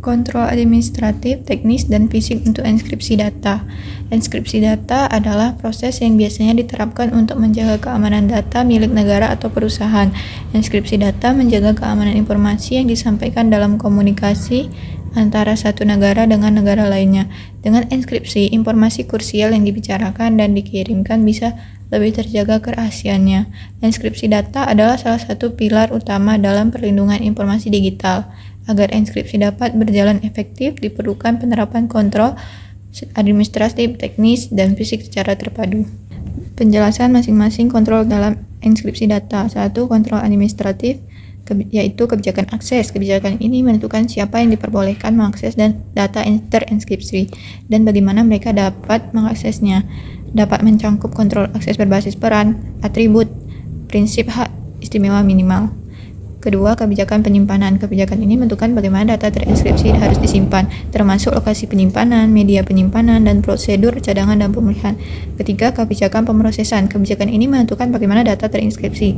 Kontrol administratif, teknis, dan fisik untuk enskripsi data. Enskripsi data adalah proses yang biasanya diterapkan untuk menjaga keamanan data milik negara atau perusahaan. Enskripsi data menjaga keamanan informasi yang disampaikan dalam komunikasi antara satu negara dengan negara lainnya. Dengan enskripsi, informasi krusial yang dibicarakan dan dikirimkan bisa lebih terjaga kerahasiaannya. Enskripsi data adalah salah satu pilar utama dalam perlindungan informasi digital. Agar enskripsi dapat berjalan efektif, diperlukan penerapan kontrol administratif, teknis, dan fisik secara terpadu. Penjelasan masing-masing kontrol dalam enskripsi data. 1. Kontrol administratif, yaitu kebijakan akses. Kebijakan ini menentukan siapa yang diperbolehkan mengakses dan data terenskripsi dan bagaimana mereka dapat mengaksesnya. Dapat mencangkup kontrol akses berbasis peran, atribut, prinsip hak istimewa minimal. Kedua, kebijakan penyimpanan. Kebijakan ini menentukan bagaimana data terenskripsi harus disimpan, termasuk lokasi penyimpanan, media penyimpanan, dan prosedur cadangan dan pemulihan. Ketiga, kebijakan pemrosesan. Kebijakan ini menentukan bagaimana data terenskripsi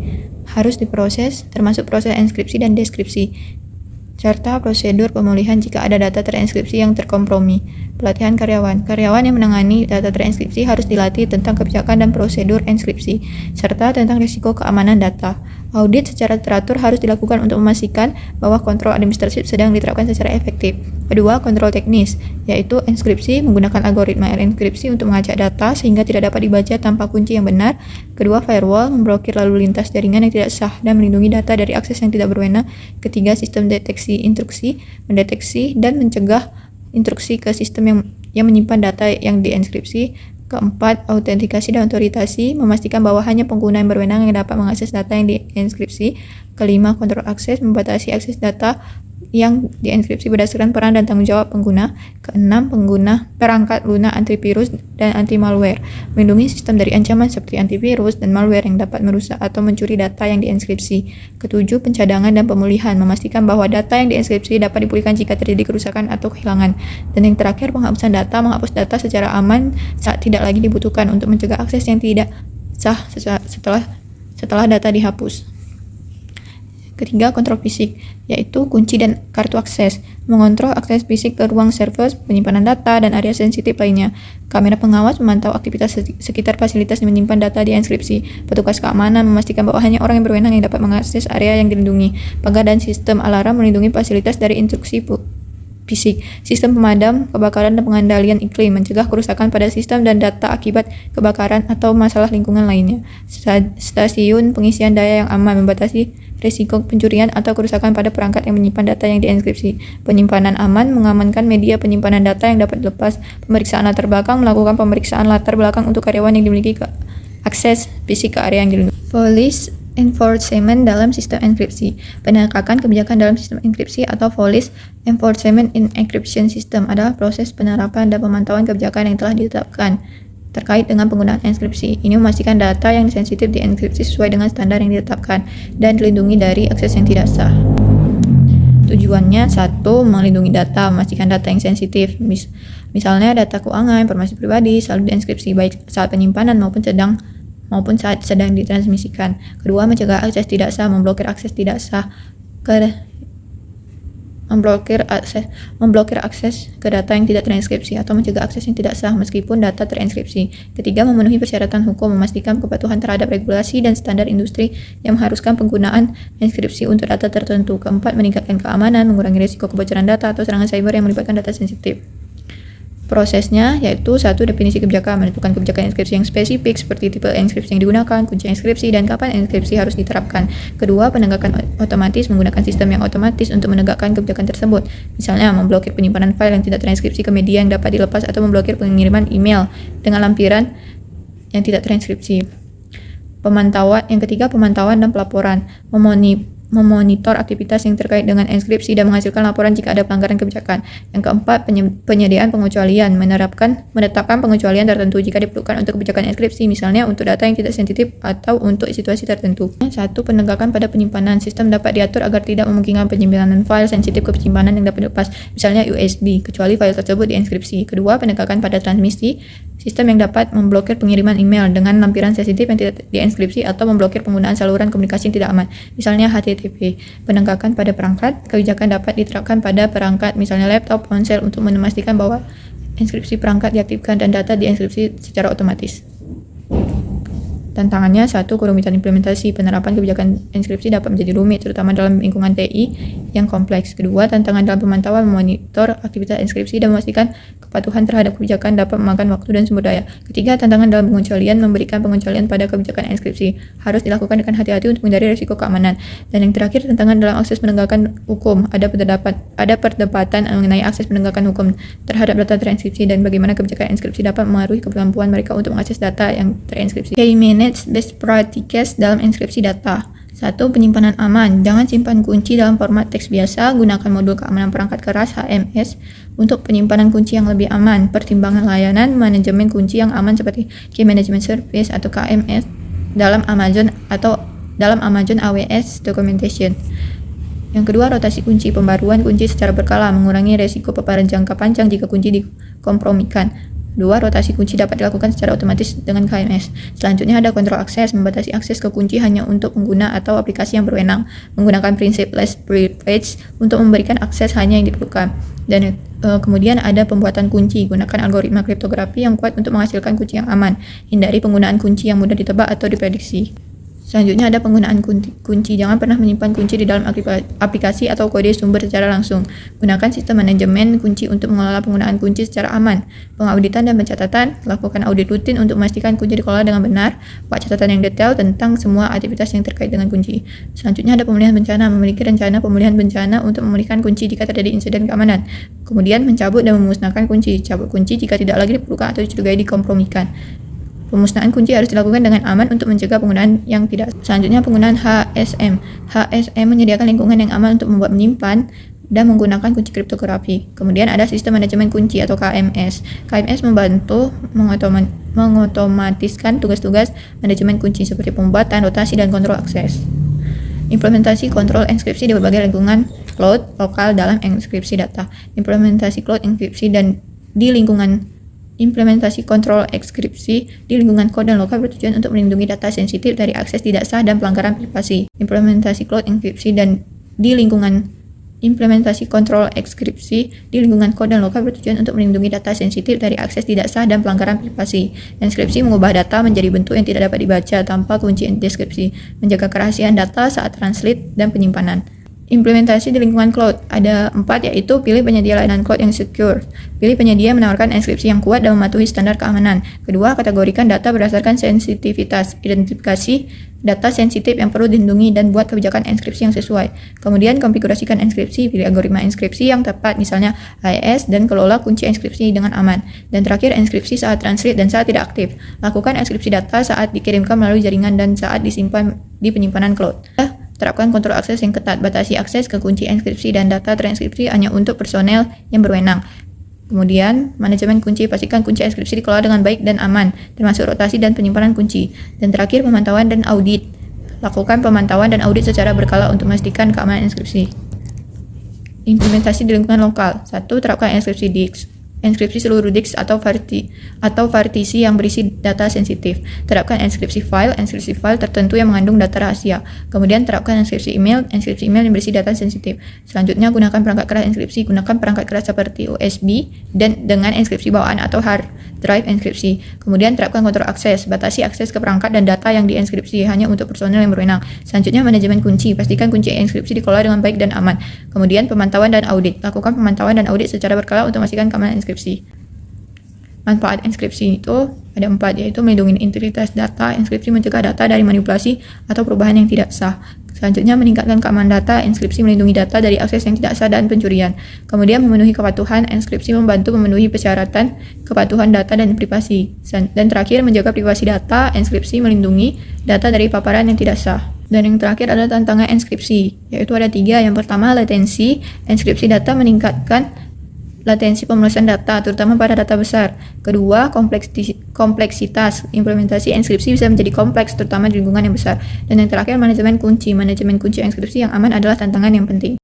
harus diproses, termasuk proses enskripsi dan deskripsi, serta prosedur pemulihan jika ada data terenskripsi yang terkompromi. Pelatihan karyawan. Karyawan yang menangani data terenskripsi harus dilatih tentang kebijakan dan prosedur enskripsi, serta tentang risiko keamanan data. Audit secara teratur harus dilakukan untuk memastikan bahwa kontrol administratif sedang diterapkan secara efektif. Kedua, kontrol teknis, yaitu enskripsi menggunakan algoritma enkripsi untuk mengacak data sehingga tidak dapat dibaca tanpa kunci yang benar. Kedua, firewall memblokir lalu lintas jaringan yang tidak sah dan melindungi data dari akses yang tidak berwenang. Ketiga, sistem deteksi intrusi, mendeteksi dan mencegah intrusi ke sistem yang menyimpan data yang dienkripsi. Keempat, autentikasi dan otorisasi, memastikan bahwa hanya pengguna yang berwenang yang dapat mengakses data yang dienkripsi. Kelima, kontrol akses, membatasi akses data yang dienkripsi berdasarkan peran dan tanggung jawab pengguna. Keenam, perangkat lunak antivirus dan anti-malware, melindungi sistem dari ancaman seperti antivirus dan malware yang dapat merusak atau mencuri data yang dienkripsi. Ketujuh, pencadangan dan pemulihan, memastikan bahwa data yang dienkripsi dapat dipulihkan jika terjadi kerusakan atau kehilangan. Dan yang terakhir, penghapusan data, menghapus data secara aman saat tidak lagi dibutuhkan untuk mencegah akses yang tidak sah setelah data dihapus. Ketiga, kontrol fisik, yaitu kunci dan kartu akses, mengontrol akses fisik ke ruang server, penyimpanan data, dan area sensitif lainnya. Kamera pengawas memantau aktivitas sekitar fasilitas yang menyimpan data dienkripsi. Petugas keamanan memastikan bahwa hanya orang yang berwenang yang dapat mengakses area yang dilindungi. Pagar dan sistem alarm melindungi fasilitas dari intrusi fisik. Sistem pemadam kebakaran dan pengendalian iklim, mencegah kerusakan pada sistem dan data akibat kebakaran atau masalah lingkungan lainnya. Stasiun pengisian daya yang aman, membatasi risiko pencurian atau kerusakan pada perangkat yang menyimpan data yang dienkripsi. Penyimpanan aman, mengamankan media penyimpanan data yang dapat dilepas. Pemeriksaan latar belakang, melakukan pemeriksaan latar belakang untuk karyawan yang dimiliki akses fisik ke area yang dilindungi. Police enforcement dalam sistem enkripsi. Penegakan kebijakan dalam sistem enkripsi atau police enforcement in encryption system adalah proses penerapan dan pemantauan kebijakan yang telah ditetapkan terkait dengan penggunaan enskripsi. Ini memastikan data yang sensitif dienkripsi sesuai dengan standar yang ditetapkan dan dilindungi dari akses yang tidak sah. Tujuannya, 1. Melindungi data, memastikan data yang sensitif. Misalnya data keuangan, informasi pribadi selalu dienkripsi baik saat penyimpanan maupun saat sedang ditransmisikan. Kedua, mencegah akses tidak sah, memblokir akses tidak sah memblokir akses ke data yang tidak terenkripsi atau mencegah akses yang tidak sah meskipun data terenkripsi. Ketiga, memenuhi persyaratan hukum, memastikan kepatuhan terhadap regulasi dan standar industri yang mengharuskan penggunaan enskripsi untuk data tertentu. Keempat, meningkatkan keamanan, mengurangi risiko kebocoran data atau serangan cyber yang melibatkan data sensitif. Prosesnya yaitu 1. Definisi kebijakan, menentukan kebijakan enskripsi yang spesifik seperti tipe enskripsi yang digunakan, kunci enskripsi, dan kapan enskripsi harus diterapkan. Kedua, penegakan otomatis, menggunakan sistem yang otomatis untuk menegakkan kebijakan tersebut. Misalnya, memblokir penyimpanan file yang tidak terenskripsi ke media yang dapat dilepas atau memblokir pengiriman email dengan lampiran yang tidak terenskripsi. Yang ketiga, pemantauan dan pelaporan, memonitor aktivitas yang terkait dengan enskripsi dan menghasilkan laporan jika ada pelanggaran kebijakan. Yang keempat, penyediaan pengecualian, menetapkan pengecualian tertentu jika diperlukan untuk kebijakan enskripsi, misalnya untuk data yang tidak sensitif atau untuk situasi tertentu. 1. Penegakan pada penyimpanan, sistem dapat diatur agar tidak memungkinkan penyimpanan file sensitif ke penyimpanan yang dapat dilepas, misalnya USB, kecuali file tersebut dienkripsi. Kedua, penegakan pada transmisi, sistem yang dapat memblokir pengiriman email dengan lampiran sensitif yang tidak dienkripsi atau memblokir penggunaan saluran komunikasi yang tidak aman, misalnya HTTP HTTP. Penegakan pada perangkat, kebijakan dapat diterapkan pada perangkat, misalnya laptop, ponsel, untuk memastikan bahwa enskripsi perangkat diaktifkan dan data dienkripsi secara otomatis. Tantangannya, 1. Kerumitan implementasi. Penerapan kebijakan enskripsi dapat menjadi rumit, terutama dalam lingkungan TI yang kompleks. 2. Tantangan dalam pemantauan, memonitor aktivitas enskripsi dan memastikan kepatuhan terhadap kebijakan dapat memakan waktu dan sumber daya. 3. Tantangan dalam pengecualian, memberikan pengecualian pada kebijakan enskripsi harus dilakukan dengan hati-hati untuk menghindari risiko keamanan. Dan yang terakhir, tantangan dalam akses penegakan hukum. Ada perdebatan mengenai akses penegakan hukum terhadap data terenskripsi dan bagaimana kebijakan enskripsi dapat mengaruhi kemampuan mereka untuk mengakses data yang terenskripsi. Best practices dalam enskripsi data. 1. Penyimpanan aman. Jangan simpan kunci dalam format teks biasa. Gunakan modul keamanan perangkat keras HMS untuk penyimpanan kunci yang lebih aman. Pertimbangan layanan manajemen kunci yang aman seperti Key Management Service atau KMS dalam Amazon AWS Documentation. Yang kedua, rotasi kunci. Pembaruan kunci secara berkala mengurangi resiko paparan jangka panjang jika kunci dikompromikan. 2. Rotasi kunci dapat dilakukan secara otomatis dengan KMS. Selanjutnya ada kontrol akses, membatasi akses ke kunci hanya untuk pengguna atau aplikasi yang berwenang, menggunakan prinsip less privilege untuk memberikan akses hanya yang diperlukan. Dan kemudian ada pembuatan kunci, gunakan algoritma kriptografi yang kuat untuk menghasilkan kunci yang aman. Hindari penggunaan kunci yang mudah ditebak atau diprediksi. Selanjutnya ada penggunaan kunci. Jangan pernah menyimpan kunci di dalam aplikasi atau kode sumber secara langsung. Gunakan sistem manajemen kunci untuk mengelola penggunaan kunci secara aman. Pengauditan dan pencatatan. Lakukan audit rutin untuk memastikan kunci dikelola dengan benar. Buat catatan yang detail tentang semua aktivitas yang terkait dengan kunci. Selanjutnya ada pemulihan bencana. Memiliki rencana pemulihan bencana untuk memulihkan kunci jika terjadi insiden keamanan. Kemudian mencabut dan memusnahkan kunci. Cabut kunci jika tidak lagi diperlukan atau dicurigai dikompromikan. Pemusnahan kunci harus dilakukan dengan aman untuk mencegah penggunaan yang tidak. Selanjutnya, penggunaan HSM. HSM menyediakan lingkungan yang aman untuk membuat, menyimpan, dan menggunakan kunci kriptografi. Kemudian ada sistem manajemen kunci atau KMS. KMS membantu mengotomatiskan tugas-tugas manajemen kunci seperti pembuatan, rotasi, dan kontrol akses. Implementasi kontrol enskripsi di berbagai lingkungan cloud lokal dalam enskripsi data. Implementasi cloud enskripsi dan di lingkungan Implementasi kontrol enskripsi di lingkungan cloud dan lokal bertujuan untuk melindungi data sensitif dari akses tidak sah dan pelanggaran privasi. Implementasi cloud enskripsi dan di lingkungan Implementasi kontrol enskripsi di lingkungan cloud dan lokal bertujuan untuk melindungi data sensitif dari akses tidak sah dan pelanggaran privasi. Enskripsi mengubah data menjadi bentuk yang tidak dapat dibaca tanpa kunci deskripsi, menjaga kerahasiaan data saat translate dan penyimpanan. Implementasi di lingkungan cloud ada 4, yaitu pilih penyedia layanan cloud yang secure. Pilih penyedia yang menawarkan enskripsi yang kuat dan mematuhi standar keamanan. Kedua, kategorikan data berdasarkan sensitivitas. Identifikasi data sensitif yang perlu dilindungi dan buat kebijakan enskripsi yang sesuai. Kemudian, konfigurasikan enskripsi. Pilih algoritma enskripsi yang tepat, misalnya AES, dan kelola kunci enskripsi dengan aman. Dan terakhir, enskripsi saat translate dan saat tidak aktif. Lakukan enskripsi data saat dikirimkan melalui jaringan dan saat disimpan di penyimpanan cloud. Terapkan kontrol akses yang ketat. Batasi akses ke kunci enskripsi dan data transkripsi hanya untuk personel yang berwenang. Kemudian, manajemen kunci. Pastikan kunci enskripsi dikelola dengan baik dan aman, termasuk rotasi dan penyimpanan kunci. Dan terakhir, pemantauan dan audit. Lakukan pemantauan dan audit secara berkala untuk memastikan keamanan enskripsi. Implementasi di lingkungan lokal. 1. Terapkan enskripsi disk. Enskripsi seluruh disk atau partisi yang berisi data sensitif. Terapkan enskripsi file tertentu yang mengandung data rahasia. Kemudian terapkan enskripsi email yang berisi data sensitif. Selanjutnya, gunakan perangkat keras enskripsi. Gunakan perangkat keras seperti USB dan dengan enskripsi bawaan atau hard drive enskripsi. Kemudian terapkan kontrol akses. Batasi akses ke perangkat dan data yang dienkripsi hanya untuk personel yang berwenang. Selanjutnya, manajemen kunci. Pastikan kunci enskripsi dikelola dengan baik dan aman. Kemudian, pemantauan dan audit. Lakukan pemantauan dan audit secara berkala untuk memastikan keamanan enskripsi. Manfaat enskripsi itu ada 4, yaitu melindungi integritas data. Enskripsi mencegah data dari manipulasi atau perubahan yang tidak sah. Selanjutnya, meningkatkan keamanan data. Enskripsi melindungi data dari akses yang tidak sah dan pencurian. Kemudian, memenuhi kepatuhan. Enskripsi membantu memenuhi persyaratan kepatuhan data dan privasi. Dan terakhir, menjaga privasi data. Enskripsi melindungi data dari paparan yang tidak sah. Dan yang terakhir adalah tantangan enskripsi, yaitu ada 3. Yang pertama, latensi. Enskripsi data meningkatkan latensi pemrosesan data, terutama pada data besar. Kedua, kompleksitas. Implementasi enskripsi bisa menjadi kompleks, terutama di lingkungan yang besar. Dan yang terakhir, manajemen kunci. Manajemen kunci enskripsi yang aman adalah tantangan yang penting.